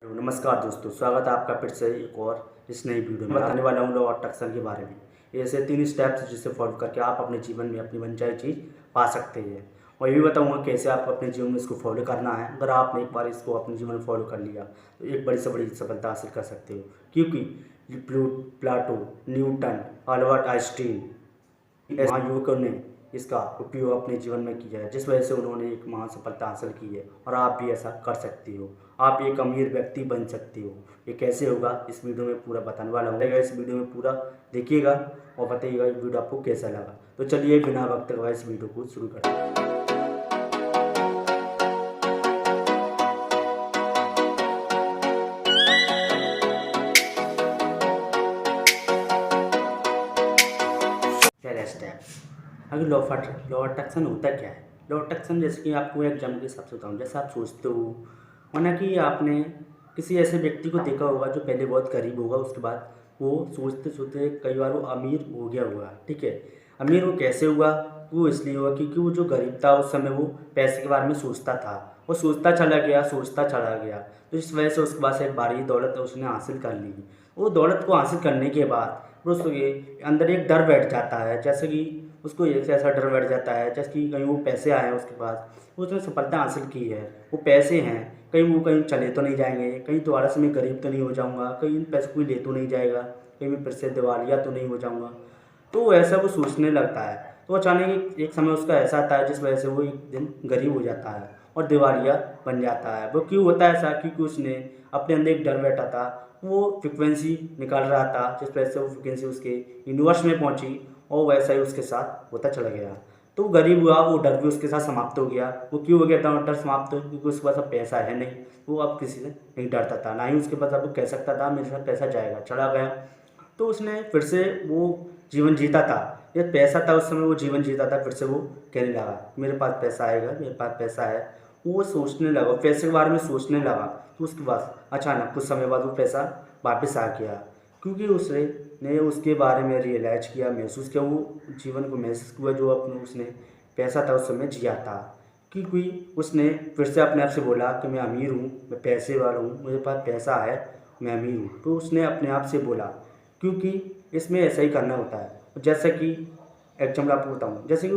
नमस्कार दोस्तों, स्वागत है आपका फिर से एक और इस नई वीडियो में। बताने वाला हूँ लॉ ऑफ अट्रैक्शन के बारे में। ऐसे 3 स्टेप्स जिसे फॉलो करके आप अपने जीवन में अपनी मनचाही चीज़ पा सकते हैं। और ये भी बताऊँगा कैसे आप अपने जीवन में इसको फॉलो करना है। अगर आपने एक बार इसको अपने जीवन में फॉलो कर लिया तो एक बड़ी से बड़ी सफलता हासिल कर सकते हो। क्योंकि प्लाटो, न्यूटन, अल्बर्ट आइंस्टीन महायुवकों ने इसका उपयोग अपने जीवन में किया है, जिस वजह से उन्होंने एक महान सफलता हासिल की है। और आप भी ऐसा कर सकते हो। आप एक अमीर व्यक्ति बन सकते हो। ये कैसे होगा इस वीडियो में पूरा बताने वाला हूँ। इस वीडियो में पूरा देखिएगा और बताइएगा ये वीडियो आपको कैसा लगा। तो चलिए बिना वक्त गवाए इस वीडियो को शुरू करते हैं। पहला स्टेप, अगर लॉ अट्रैक्शन होता क्या है। लॉ अट्रैक्शन जैसे कि आपको एग्जाम्पल के हिसाब से बताऊँ, जैसे आप सोचते हो माना कि आपने किसी ऐसे व्यक्ति को देखा होगा जो पहले बहुत गरीब होगा, उसके बाद वो सोचते सोचते कई बार वो अमीर हो गया होगा। ठीक है, अमीर वो कैसे हुआ? वो इसलिए हुआ क्योंकि वो जो गरीब था उस समय वो पैसे के बारे में सोचता था। वो सोचता चला गया तो इस वजह से उसके पास एक भारी दौलत उसने हासिल कर ली। वो दौलत को हासिल करने के बाद उसके अंदर एक डर बैठ जाता है, जैसे कि उसको एक ऐसा डर बैठ जाता है जैसे कि कहीं वो पैसे आए हैं उसके पास, उसने सफलता हासिल की है, वो पैसे हैं, कहीं चले तो नहीं जाएंगे, कहीं दोबारा से मैं गरीब तो नहीं हो जाऊंगा, कहीं इन पैसों कोई ले तो नहीं जाएगा, कहीं मैं फिर से दिवालिया तो नहीं हो जाऊंगा। तो ऐसा वो सोचने लगता है। तो अचानक एक समय उसका ऐसा आता है जिस वजह से वो एक दिन गरीब हो जाता है और दिवालिया बन जाता है। वो क्यों होता है ऐसा? क्योंकि उसने अपने अंदर एक डर बैठा था, वो फ्रिक्वेंसी निकाल रहा था जिस वजह से वो फ्रिक्वेंसी उसके यूनिवर्स में पहुंची और वैसा ही उसके साथ होता चला गया। तो वो गरीब हुआ, वो डर भी उसके साथ समाप्त हो गया। वो क्यों हो गया था डर समाप्त? क्योंकि उसके पास अब पैसा है नहीं, वो अब किसी से नहीं डरता था, ना ही उसके पास अब वो कह सकता था मेरे साथ पैसा जाएगा, चला गया। तो उसने फिर से वो जीवन जीता था, ये पैसा था उस समय वो जीवन जीता था। फिर से वो कहने लगा मेरे पास पैसा आएगा, मेरे पास पैसा है। वो सोचने लगा, पैसे के बारे में सोचने लगा। तो उसके बाद अचानक कुछ समय बाद वो पैसा वापस आ गया, क्योंकि उसने उसके बारे में रियलाइज किया, महसूस किया, वो जीवन को महसूस किया जो अपने उसने पैसा था उस समय जिया था। क्योंकि उसने फिर से अपने आप से बोला कि मैं अमीर हूँ, मैं पैसे वाला हूँ, मेरे पास पैसा है, मैं अमीर हूँ। तो उसने अपने आप से बोला, क्योंकि इसमें ऐसा ही करना होता है। जैसे कि एग्जाम्पल आपको बताऊँ, जैसे कि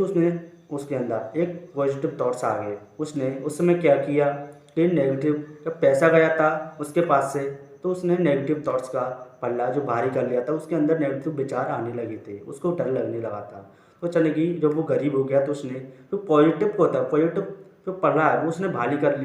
उसके अंदर एक पॉजिटिव थॉट्स आ गए। उसने उस समय क्या किया कि नेगेटिव, जब पैसा गया था उसके पास से तो उसने नेगेटिव थॉट्स का पल्ला जो भारी कर लिया था, उसके अंदर नेगेटिव विचार आने लगे थे, उसको डर लगने लगा था। तो चले कि जब वो गरीब हो गया तो उसने जो पॉजिटिव को होता है, पॉजिटिव जो पल्ला है वो उसने भारी कर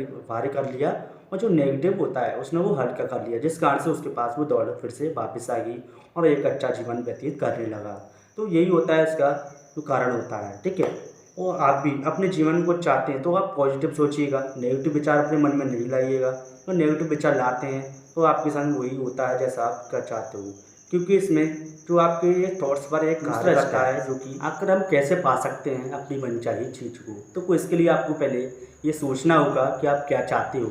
लिया और जो नेगेटिव होता है उसने वो हल्का कर लिया, जिस कारण से उसके पास वो दौलत फिर से वापस आ गई और एक अच्छा जीवन व्यतीत करने लगा। तो यही होता है इसका जो कारण होता है। ठीक है, और आप भी अपने जीवन को चाहते हैं तो आप पॉजिटिव सोचिएगा, नेगेटिव विचार अपने मन में नहीं लाइएगा। तो नेगेटिव विचार लाते हैं तो आपके साथ वही होता है जैसा आप कर चाहते हो, क्योंकि इसमें जो आपके ये थॉट्स पर एक कार्य करता है जो कि आखिर हम कैसे पा सकते हैं अपनी मनचाही चीज़ को। तो इसके लिए आपको पहले ये सोचना होगा कि आप क्या चाहते हो।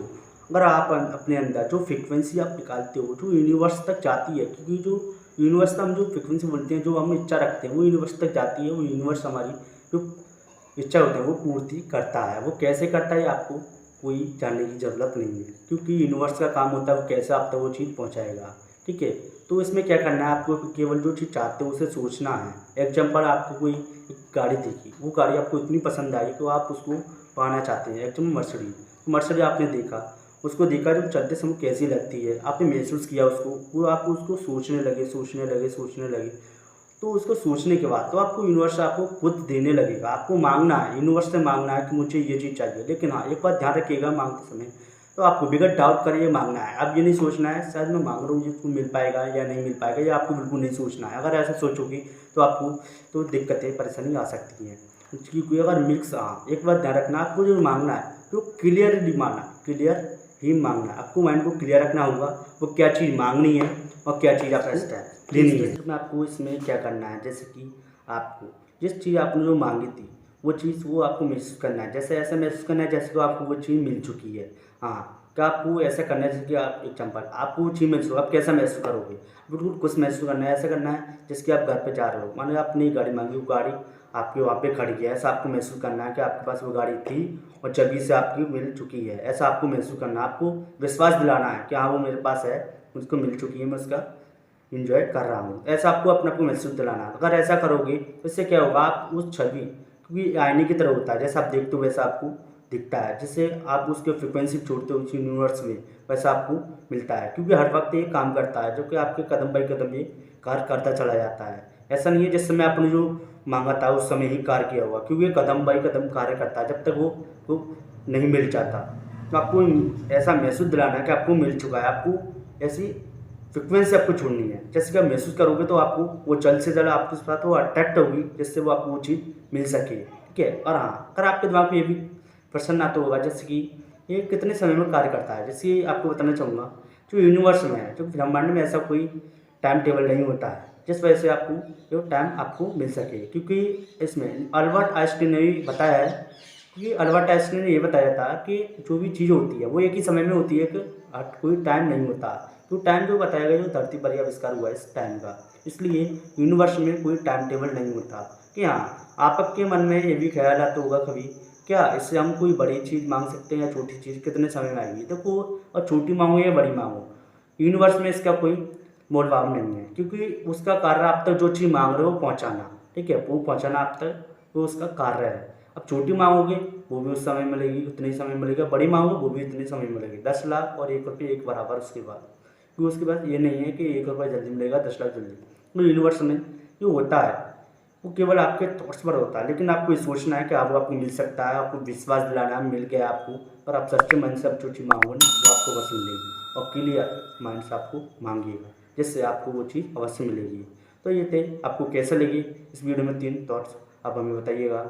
अगर आप अपने अंदर जो फ्रिक्वेंसी आप निकालते हो जो यूनिवर्स तक जाती है, क्योंकि जो यूनिवर्स का हम जो फ्रिक्वेंसी बोलते हैं, जो हम इच्छा रखते हैं वो यूनिवर्स तक जाती है। वो यूनिवर्स हमारी जो इच्छा होती है वो पूर्ति करता है। वो कैसे करता है आपको कोई जानने की ज़रूरत नहीं है, क्योंकि यूनिवर्स का काम होता है वो कैसे आप तक वो चीज़ पहुंचाएगा। ठीक है, तो इसमें क्या करना है, आपको केवल जो चीज़ चाहते हो उसे सोचना है। एग्जाम्पल, आपको कोई एक गाड़ी देखी, वो गाड़ी आपको इतनी पसंद आई तो आप उसको पाना चाहते हैं। एग्जाम्पल मर्सिडीज आपने देखा, उसको देखा जब चलते समय कैसी लगती है, आपने महसूस किया उसको, वो आप उसको सोचने लगे। तो उसको सोचने के बाद तो आपको यूनिवर्स आपको खुद देने लगेगा। आपको मांगना है, यूनिवर्स से मांगना है कि मुझे ये चीज़ चाहिए। लेकिन हाँ, एक बात ध्यान रखिएगा, मांगते समय तो आपको बिगड़ डाउट करिए मांगना है। अब ये नहीं सोचना है शायद मैं मांग रहा हूँ जिसको मिल पाएगा या नहीं मिल पाएगा, ये आपको बिल्कुल नहीं सोचना है। अगर ऐसा सोचोगी तो आपको तो दिक्कतें परेशानी आ सकती हैं। क्योंकि अगर मिक्स, हाँ एक बात ध्यान रखना, आपको जो मांगना है तो क्लियर ही मांगना है। आपको माइंड को क्लियर रखना होगा वो क्या चीज़ मांगनी है और क्या चीज़ आपको लेनी है। में आपको इसमें क्या करना है, जैसे कि आपको जिस चीज़ आपने जो मांगी थी वो चीज़ वो आपको महसूस करना है। जैसे ऐसा महसूस करना है जैसे कि आपको वो चीज़ मिल चुकी है। हाँ, क्या आपको ऐसा करना है जैसे कि आप एग्जाम्पल, आपको वो चीज़ महसूस, आप कैसा महसूस करोगे? बिल्कुल कुछ महसूस करना है, ऐसा करना है जैसे कि आप घर पे जा रहे हो, मानो आपने गाड़ी मांगी, वो गाड़ी आपके वहाँ पे खड़ी है, ऐसा आपको महसूस करना है कि आपके पास वो गाड़ी थी और जभी से आपकी मिल चुकी है। ऐसा आपको महसूस करना है, आपको विश्वास दिलाना है कि हाँ वो मेरे पास है, मुझको मिल चुकी है, मैं उसका इंजॉय कर रहा हूँ। ऐसा आपको अपने आप को महसूस दिलाना है। अगर ऐसा करोगे तो इससे क्या होगा, आप उस छवि, क्योंकि आईने की तरह होता है, जैसा आप देखते हो वैसा आपको दिखता है। जिससे आप उसके फ्रिक्वेंसी छोड़ते हो उस यूनिवर्स में, वैसा आपको मिलता है। क्योंकि हर वक्त ये काम करता है, जो कि आपके कदम बाई कदम ये कार्य करता चला जाता है। ऐसा नहीं है जिस समय आपने जो मांगा था उस समय ही कार्य किया होगा, क्योंकि ये कदम बाई कदम कार्य करता है जब तक वो नहीं मिल जाता। तो आपको ऐसा महसूस दिलाना है कि आपको मिल चुका है। आपको ऐसी फ्रिक्वेंसी आपको छोड़नी है। जैसे कि आप महसूस करोगे तो आपको वो जल्द से जल्द आपके साथ वो अट्रैक्ट होगी, जिससे वो आपको वो चीज़ मिल सके। ठीक है। और हाँ, अगर आपके दिमाग में ये भी प्रश्न आता होगा जैसे कि ये कितने समय में कार्य करता है, जैसे आपको बताना चाहूँगा, जो यूनिवर्स में है, जो ब्रह्मांड में, ऐसा कोई टाइम टेबल नहीं होता है जिस वजह से आपको जो टाइम आपको मिल सके। क्योंकि इसमें अल्बर्ट आइंस्टीन ने भी बताया है, क्योंकि अल्बर्ट आइंस्टीन ने ये बताया था कि जो भी चीज़ होती है वो एक ही समय में होती है, कि कोई टाइम नहीं होता। तो टाइम जो बताया गया, जो धरती पर ही आविष्कार हुआ है इस टाइम का, इसलिए यूनिवर्स में कोई टाइम टेबल नहीं होता। कि हाँ, आपके मन में ये भी ख्याल आता होगा कभी, क्या इससे हम कोई बड़ी चीज़ मांग सकते हैं या छोटी चीज़, कितने समय में आएगी? देखो, और छोटी मांगो या बड़ी मांगो, यूनिवर्स में इसका कोई मोल भाव नहीं है, क्योंकि उसका कार्य आप तक जो चीज़ मांग रहे हो पहुँचाना। ठीक है, वो पहुँचाना आप तक, वो उसका कार्य है। अब छोटी मांगोगे वो भी उस समय मिलेगी, उतने ही समय मिलेगा। बड़ी मांगो वो भी उतने समय मिलेगी। 10 लाख और 1 रुपये एक बराबर उसके बाद, क्योंकि उसके बाद ये नहीं है कि 1 रुपया जल्दी मिलेगा, 10 लाख जल्दी। तो यूनिवर्स में जो होता है वो केवल आपके थॉट्स पर होता है, लेकिन आपको ये सोचना है कि आप वो आपको मिल सकता है, आपको विश्वास दिलाना है मिल गया आपको। और आप सच्चे मन से अब जो चीज़ मांगोगे ना वो आपको बस मिलेगी, और क्लियर माइंड से आपको मांगिएगा, जिससे आपको वो चीज़ अवश्य मिलेगी। तो ये थे, आपको कैसे लगी इस वीडियो में 3 थॉट्स, आप हमें बताइएगा।